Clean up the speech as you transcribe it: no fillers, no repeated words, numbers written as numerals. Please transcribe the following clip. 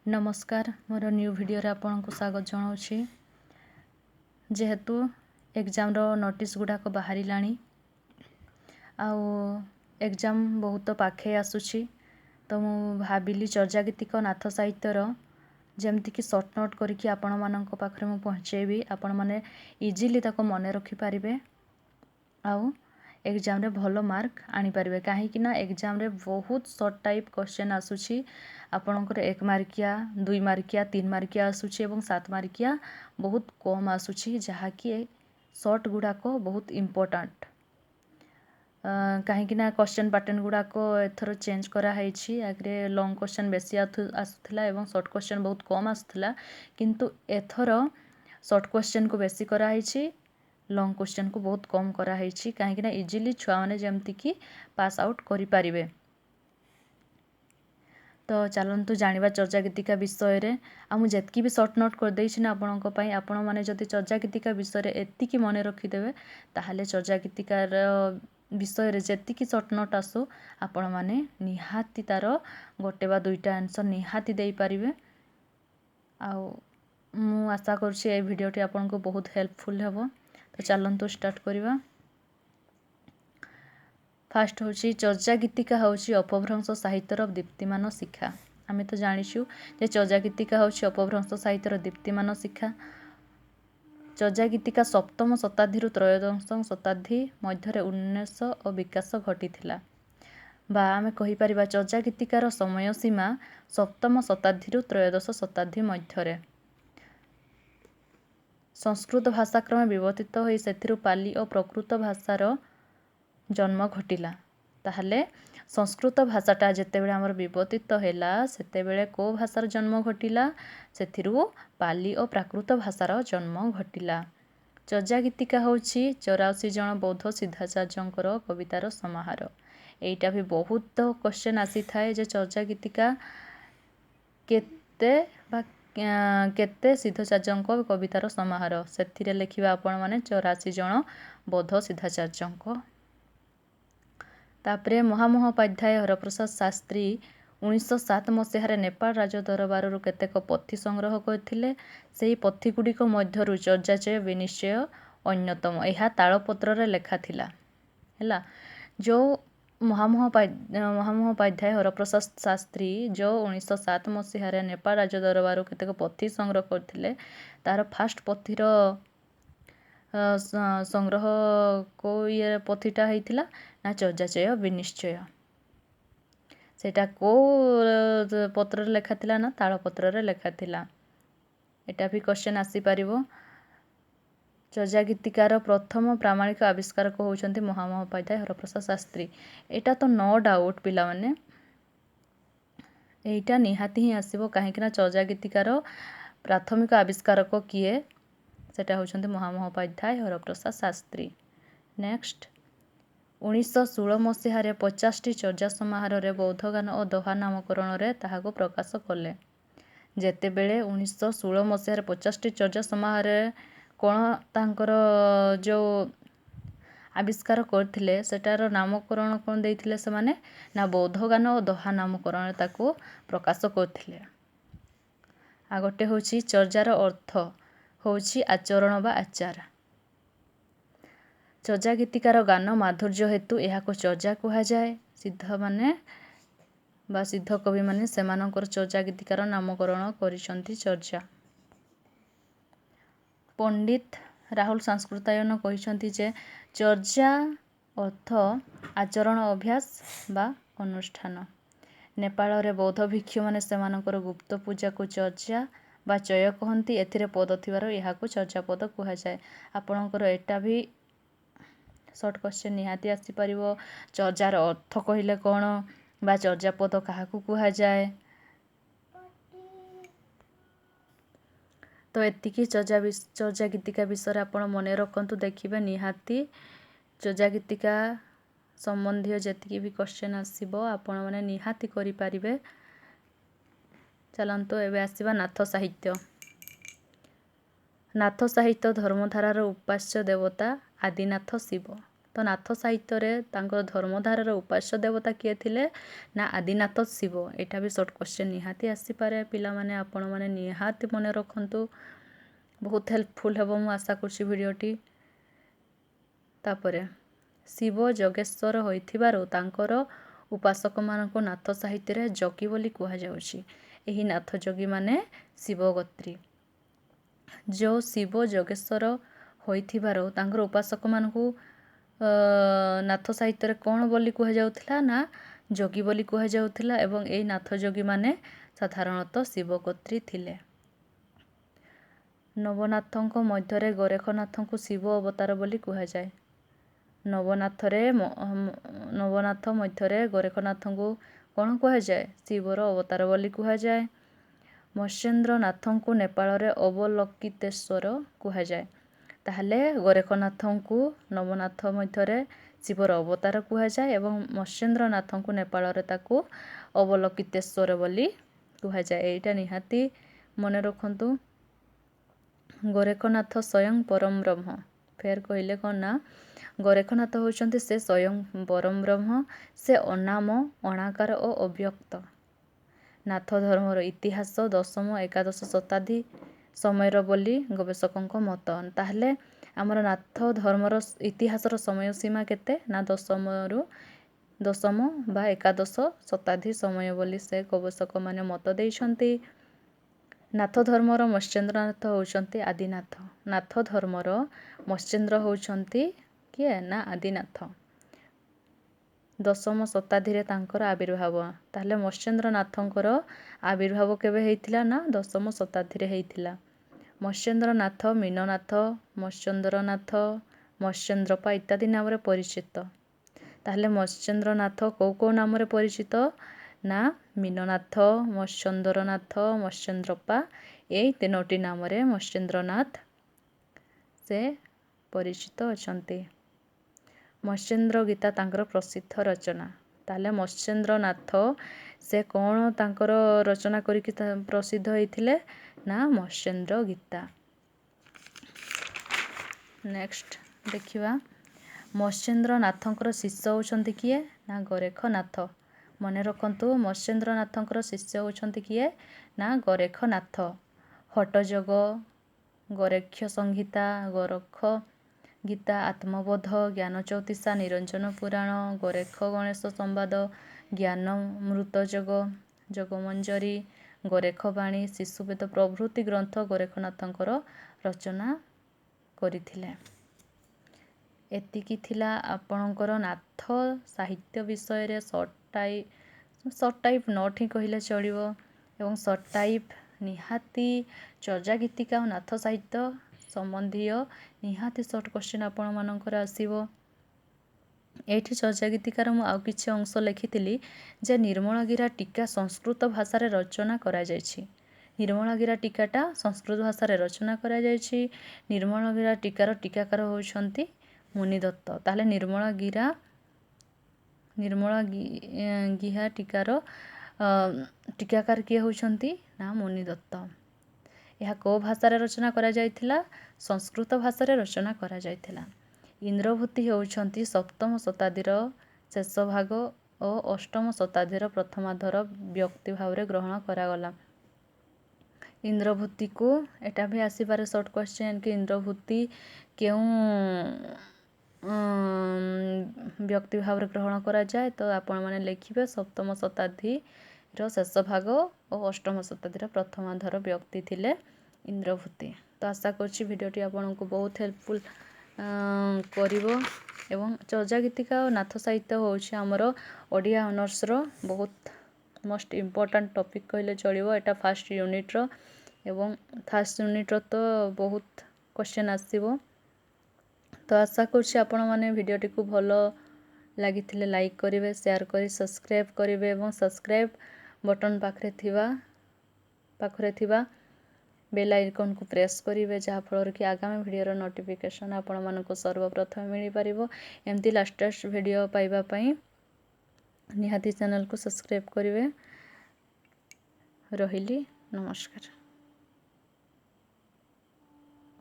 नमस्कार more new video रे आपनको स्वागत जनाऊँगी। जेहेतु एग्जाम रो नोटिस गुड़ाक बाहरी लाणी आउ एग्जाम बहुत पाखे आसुची तो मु भाबिली चर्चा गीतिक नाथ साहित्यर जमती कि सर्ट नोट करके आपण मानक पाखरे मु पहुँचेबी आपण माने इजीली ताको मने रखि पारिबे आउ एग्जाम रे भलो मार्क आनी पारिबे। काहे ना एग्जाम रे बहुत सर्ट टाइप क्वेश्चन आसुची आपणकर 1 मार्किया 2 मार्किया 3 मार्किया आसुची एवं 7 मार्किया बहुत कम आसुची जहाँकि सर्ट गुड़ाक बहुत इम्पोर्टेंट कहीं क्वेश्चन पैटर्न गुड़ाक एथर चेंज करा है। आगे लॉन्ग क्वेश्चन बेसी आसुथिला एवं शॉर्ट क्वेश्चन बहुत कम आसुथिला किंतु एथर शॉर्ट क्वेश्चन को बेसी करा है लॉन्ग क्वेश्चन को बहुत कम करा है कहीं इजीली छुआ मैंने जमती कि पास आउट करि पारिबे। तो चलतु जानिबा चर्चा गीतिका विषय रे मुझे भी सर्ट नोट कर देछि ना आपण माने जदि चर्चा गीतिका विषय रे एतिकी मने रखि देबे ताहाले चर्चा गीतिकार विषय रे जेतिकी सर्ट नोट आसु आपण माने निहाती तार गोटे बा दुईटा आंसर निहाती देई पारिबे। मु आशा करछि ए वीडियोटी आपनको बहुत हेल्पफुल हेबो। तो चलतु स्टार्ट करिबा। फास्ट होची चर्चा गीतिका होची अपभ्रंश साहित्यर दीप्तिमान शिक्षा। आमे तो जानिछु जे चर्चा गीतिका होची अपभ्रंश साहित्यर दीप्तिमान शिक्षा। चर्चा गीतिका सप्तम शताब्दी रु त्रयोदश शताब्दी मध्य उन्नस और विकास घटी बा आमे कहि परिबा चर्चा गीतिकार समय सीमा सप्तम शताब्दी रु त्रयोदश शताब्दी मध्य संस्कृत भाषा क्रमे विवर्तित होई सेथिरु पाली और प्रकृत भाषार जन्म घटिला। ताहले संस्कृत भाषाटा जेतेबेले हमर विवर्तित हैला सेतेबेले को भाषार जन्म घटिला सेथिरु पाली और प्राकृत भाषार जन्म घटिला। चर्चा गीतिका होची 84 जन बौद्ध सिद्धाचार्यंकर कवितार समाहार। एइटा भी बहुत क्वेश्चन आसी थाए जे चर्चा गीतिका केते सिद्धाचार्यंक कवितार समाहार सेथिरे लिखिबा आपण माने 84 जन बौद्ध सिद्धाचार्यंक। तापरे महामहोपाध्याय हरप्रसाद शास्त्री 1907 मसीह नेपाल राज दरबार केतेक पथी संग्रह करथिले। सेही पथी गुड़िक मध्यरु चर्चाचय विनिश्चय अन्यतम। यह तालपत्र रे लेखा थिला हैला। जो महामहोपाध्याय हरप्रसाद शास्त्री जो 1907 मसीह नेपाल राज दरबार केतेक पथी संग्रह करथिले तार फास्ट पथीर संग्रह को ये पथीटा होइथिला ना चर्चाचय विनिश्चय। सेटा को पत्र लेखा थिला ना तालपत्र रे लेखा थिला। एटा भी क्वेश्चन आसी पारिबो। चर्चा गीतिकार प्रथम प्रामाणिक आविष्कारक होउचंती महामहोपाध्याय हरप्रसाद शास्त्री। एटा तो नो डाउट पिला माने एटा निहाती ही आसीबो काहेकि चर्चा गीतिकार प्राथमिक आविष्कारक किए सेटा होउचंती महामहोपाध्याय हरप्रसाद शास्त्री। नेक्स्ट 1916 मसीह 50टी चर्चा समाहार बौद्ध गान और दोहा नामकरण ताहाको प्रकाश कले। जेतेबेले 1916 मसीह 50टी चर्चा समाहार कौन तांकर जो आविष्कार करथिले सेटार नामकरण कौन देइथिले से माने ना बौद्ध गान और दोहा नामकरण ताको प्रकाश करथिले। आ गोटे होची चर्चार अर्थ होची आचरण बा आचार। चर्चा गीतिकार गान माधुर्य हेतु एहाको चर्चा कुहा जाए। सिद्ध माने बा सिद्ध कवि माने सेमानकर चर्चा गीतिकार नामकरण करिसंती चर्चा। पंडित राहुल संस्कृतायन कहिसंती जे चर्चा अर्थ आचरण अभ्यास बा अनुष्ठान। नेपाल रे बौद्ध भिक्षु माने सेमानकर गुप्त पूजा को चर्चा बा चय कहंती। एथिरे पद थिबार एहाको चर्चा पद कुहा जाए। आपणकर एटा भी शॉर्ट क्वेश्चन निहाती आसी परिबो। चर्चार अर्थ कहिले कोन बा चर्चा पद काहाकू कुहा जाए। तो एतिकी चर्चा गीतिका विषय आपण मने रखंतु देखिबे निहाती चर्चा गीतिका संबंधी जेतिकी भी क्वेश्चन आसीबो आपण माने निहाती करि पारिबे। चलंतो एबे आसीबा नाथ साहित्य। नाथ साहित्य धर्मधारार उपास्य देवता आदिनाथ शिव। ତ ନାଥ ସାହିତ୍ୟରେ ତାଙ୍କର ଧର୍ମଧାରାର ଉପାସ୍ୟ ଦେବତା କିଏ ଥିଲେ ନା ଆଦିନାଥ ଶିବ। ଏଇଟା ବି ସର୍ଟ କ୍ୱେଶ୍ଚନ୍ ନିହାତି ଆସିପାରେ ପିଲାମାନେ, ଆପଣମାନେ ନିହାତି ମନେ ରଖନ୍ତୁ। ବହୁତ ହେଲ୍ପଫୁଲ୍ ହେବ ମୁଁ ଆଶା କରୁଛି ଭିଡ଼ିଓଟି। ତାପରେ ଶିବ ଯୋଗେଶ୍ୱର ହୋଇଥିବାରୁ ତାଙ୍କର ଉପାସକମାନଙ୍କୁ ନାଥ ସାହିତ୍ୟରେ ଯୋଗୀ ବୋଲି କୁହାଯାଉଛି। ଏହି ନାଥ ଯୋଗୀମାନେ ଶିବଗୋତ୍ରୀ। ଯେଉଁ ଶିବ ଯୋଗେଶ୍ୱର ହୋଇଥିବାରୁ ତାଙ୍କର ଉପାସକମାନଙ୍କୁ ନାଥ ସାହିତ୍ୟରେ କ'ଣ ବୋଲି କୁହାଯାଉଥିଲା ନା ଯୋଗୀ ବୋଲି କୁହାଯାଉଥିଲା ଏବଂ ଏହି ନାଥ ଯୋଗୀମାନେ ସାଧାରଣତଃ ଶିବଗୋତ୍ରୀ ଥିଲେ। ନବନାଥଙ୍କ ମଧ୍ୟରେ ଗୋରେଖନାଥଙ୍କୁ ଶିବ ଅବତାର ବୋଲି କୁହାଯାଏ। ନବନାଥ ମଧ୍ୟରେ ଗୋରେଖନାଥଙ୍କୁ କ'ଣ କୁହାଯାଏ? ଶିବର ଅବତାର ବୋଲି କୁହାଯାଏ। ମତ୍ସ୍ୟେନ୍ଦ୍ରନାଥଙ୍କୁ ନେପାଳରେ ଅବଲୋକିତେଶ୍ୱର କୁହାଯାଏ। ତାହେଲେ ଗୋରେଖନାଥଙ୍କୁ ନବନାଥ ମଧ୍ୟରେ ଶିବର ଅବତାର କୁହାଯାଏ ଏବଂ ମତ୍ସ୍ୟେନ୍ଦ୍ରନାଥଙ୍କୁ ନେପାଳରେ ତାକୁ ଅବଲୋକିତେଶ୍ୱର ବୋଲି କୁହାଯାଏ। ଏଇଟା ନିହାତି ମନେ ରଖନ୍ତୁ। ଗୋରେଖନାଥ ସ୍ୱୟଂ ପରମ ବ୍ରହ୍ମ। ଫେର କହିଲେ କ'ଣ ନା ଗୋରେଖନାଥ ହେଉଛନ୍ତି ସେ ସ୍ୱୟଂ ପରମ ବ୍ରହ୍ମ। ସେ ଅନାମ, ଅଣାକାର ଓ ଅବ୍ୟକ୍ତ। ନାଥ ଧର୍ମର ଇତିହାସ 10ମ-ଏକାଦଶ ଶତାବ୍ଦୀ ସମୟର ବୋଲି ଗବେଷକଙ୍କ ମତ। ତାହେଲେ ଆମର ନାଥ ଧର୍ମର ଇତିହାସର ସମୟ ସୀମା କେତେ ନା 10ମ ବା ଏକାଦଶ ଶତାବ୍ଦୀ ସମୟ ବୋଲି ସେ ଗବେଷକମାନେ ମତ ଦେଇଛନ୍ତି। ନାଥ ଧର୍ମର ମତ୍ସ୍ୟେନ୍ଦ୍ରନାଥ ହେଉଛନ୍ତି ଆଦିନାଥ। ନାଥ ଧର୍ମର ମତ୍ସ୍ୟେନ୍ଦ୍ର ହେଉଛନ୍ତି କିଏ ନା ଆଦିନାଥ। 10ମ ଶତାବ୍ଦୀରେ ତାଙ୍କର ଆବିର୍ଭାବ। ତାହେଲେ ମତ୍ସ୍ୟେନ୍ଦ୍ରନାଥଙ୍କର ଆବିର୍ଭାବ କେବେ ହେଇଥିଲା ନା 10ମ ଶତାବ୍ଦୀରେ ହେଇଥିଲା। ମତ୍ସ୍ୟେନ୍ଦ୍ରନାଥ ମୀନନାଥ, ମତ୍ସ୍ୟେନ୍ଦ୍ରନାଥ, ମତ୍ସ୍ୟେନ୍ଦ୍ରପା ଇତ୍ୟାଦି ନାମରେ ପରିଚିତ। ତାହେଲେ ମତ୍ସ୍ୟେନ୍ଦ୍ରନାଥ କେଉଁ ନାମରେ ପରିଚିତ ନା ମୀନନାଥ, ମତ୍ସ୍ୟେନ୍ଦ୍ରନାଥ, ମତ୍ସ୍ୟେନ୍ଦ୍ରପା ଏଇ 3ଟି ନାମରେ ମତ୍ସ୍ୟେନ୍ଦ୍ରନାଥ ସେ ପରିଚିତ ଅଛନ୍ତି। ମତ୍ସ୍ୟେନ୍ଦ୍ର ଗୀତା ତାଙ୍କର ପ୍ରସିଦ୍ଧ ରଚନା। ତାହେଲେ ମତ୍ସ୍ୟେନ୍ଦ୍ରନାଥ ସେ କ'ଣ ତାଙ୍କର ରଚନା କରିକି ପ୍ରସିଦ୍ଧ ହେଇଥିଲେ ନା ମତ୍ସ୍ୟେନ୍ଦ୍ର ଗୀତା। ନେକ୍ସଟ ଦେଖିବା ମତ୍ସ୍ୟେନ୍ଦ୍ରନାଥଙ୍କର ଶିଷ୍ୟ ହେଉଛନ୍ତି କିଏ ନା ଗୋରେଖନାଥ। ମନେ ରଖନ୍ତୁ ମତ୍ସ୍ୟେନ୍ଦ୍ରନାଥଙ୍କର ଶିଷ୍ୟ ହେଉଛନ୍ତି କିଏ ନା ଗୋରେଖନାଥ। ହଠଯୋଗ, ଗୋରେକ୍ଷ ସଂହିତା, ଗୋରଖ ଗୀତା, ଆତ୍ମବୋଧ, ଜ୍ଞାନଚୌତିସା, ନିରଞ୍ଜନ ପୁରାଣ, ଗୋରେଖ ଗଣେଶ ସମ୍ବାଦ, ଜ୍ଞାନାମୃତଯୋଗ, ଯୋଗମଞ୍ଜରୀ, ଗୋରେଖବାଣୀ, ଶିଶୁବେଦ ପ୍ରଭୃତି ଗ୍ରନ୍ଥ ଗୋରେଖନାଥଙ୍କର ରଚନା କରିଥିଲେ। ଏତିକି ଥିଲା ଆପଣଙ୍କର ନାଥ ସାହିତ୍ୟ ବିଷୟରେ ସର୍ଟ ଟାଇପ୍ ନୋଟ୍ ହିଁ କହିଲେ ଚଳିବ ଏବଂ ସର୍ଟ ଟାଇପ୍ ନିହାତି ଚର୍ଯା ଗୀତିକା ଓ ନାଥ ସାହିତ୍ୟ ସମ୍ବନ୍ଧୀୟ ନିହାତି ସର୍ଟ କ୍ୱେଶ୍ଚନ୍ ଆପଣମାନଙ୍କର ଆସିବ। ଏଇଠି ଚର୍ଯା ଗୀତିକାର ମୁଁ ଆଉ କିଛି ଅଂଶ ଲେଖିଥିଲି ଯେ ନିର୍ମଳଗିରା ଟୀକା ସଂସ୍କୃତ ଭାଷାରେ ରଚନା କରାଯାଇଛି। ନିର୍ମଳଗିରା ଟୀକାଟା ସଂସ୍କୃତ ଭାଷାରେ ରଚନା କରାଯାଇଛି। ନିର୍ମଳଗିରା ଟୀକାର ଟୀକାକାର ହେଉଛନ୍ତି ମୁନିଦତ୍ତ। ତାହେଲେ ନିର୍ମଳଗିରା ଟୀକାର ଟୀକାକାର କିଏ ହେଉଛନ୍ତି ନା ମୁନିଦତ୍ତ। ଏହା କେଉଁ ଭାଷାରେ ରଚନା କରାଯାଇଥିଲା? ସଂସ୍କୃତ ଭାଷାରେ ରଚନା କରାଯାଇଥିଲା। ଇନ୍ଦ୍ରଭୂତି ହେଉଛନ୍ତି 7ମ ଶତାବ୍ଦୀର ଶେଷ ଭାଗ ଓ 8ମ ଶତାବ୍ଦୀର ପ୍ରଥମାର୍ଦ୍ଧର ବ୍ୟକ୍ତି ଭାବରେ ଗ୍ରହଣ କରାଗଲା। ଇନ୍ଦ୍ରଭୂତିକୁ ଏଟା ବି ଆସିପାରେ ସର୍ଟ କ୍ୱେଶ୍ଚନ୍ କି ଇନ୍ଦ୍ରଭୂତି କେଉଁ ବ୍ୟକ୍ତି ଭାବରେ ଗ୍ରହଣ କରାଯାଏ? ତ ଆପଣମାନେ ଲେଖିବେ 7ମ ଶତାବ୍ଦୀର ଶେଷ ଭାଗ ଓ 8ମ ଶତାବ୍ଦୀର ପ୍ରଥମାର୍ଦ୍ଧର ବ୍ୟକ୍ତି ଥିଲେ ଇନ୍ଦ୍ରଭୂତି। ତ ଆଶା କରୁଛି ଭିଡ଼ିଓଟି ଆପଣଙ୍କୁ ବହୁତ ହେଲ୍ପଫୁଲ୍ କରିବ ଏବଂ ଚର୍ଯା ଗୀତିକା ଓ ନାଥ ସାହିତ୍ୟ ହେଉଛି ଆମର ଓଡ଼ିଆ ଅନର୍ସର ବହୁତ ମୋଷ୍ଟ ଇମ୍ପୋର୍ଟାଣ୍ଟ ଟପିକ୍ କହିଲେ ଚଳିବ। ଏଟା ଫାର୍ଷ୍ଟ ୟୁନିଟ୍ର ଏବଂ ଫାର୍ଷ୍ଟ ୟୁନିଟ୍ର ତ ବହୁତ କ୍ୱେଶ୍ଚନ୍ ଆସିବ। ତ ଆଶା କରୁଛି ଆପଣମାନେ ଭିଡ଼ିଓଟିକୁ ଭଲ ଲାଗିଥିଲେ ଲାଇକ୍ କରିବେ, ସେୟାର କରି ସବସ୍କ୍ରାଇବ୍ କରିବେ ଏବଂ ସବସ୍କ୍ରାଇବ୍ ବଟନ୍ ପାଖରେ ଥିବା ବେଲ୍ ଆଇକନ୍କୁ ପ୍ରେସ୍ କରିବେ, ଯାହାଫଳରେ କି ଆଗାମୀ ଭିଡ଼ିଓର ନୋଟିଫିକେସନ୍ ଆପଣମାନଙ୍କୁ ସର୍ବପ୍ରଥମେ ମିଳିପାରିବ। ଏମିତି ଲାଷ୍ଟେଷ୍ଟ ଭିଡ଼ିଓ ପାଇବା ପାଇଁ ନିହାତି ଚ୍ୟାନେଲକୁ ସବସ୍କ୍ରାଇବ୍ କରିବେ। ରହିଲି, ନମସ୍କାର।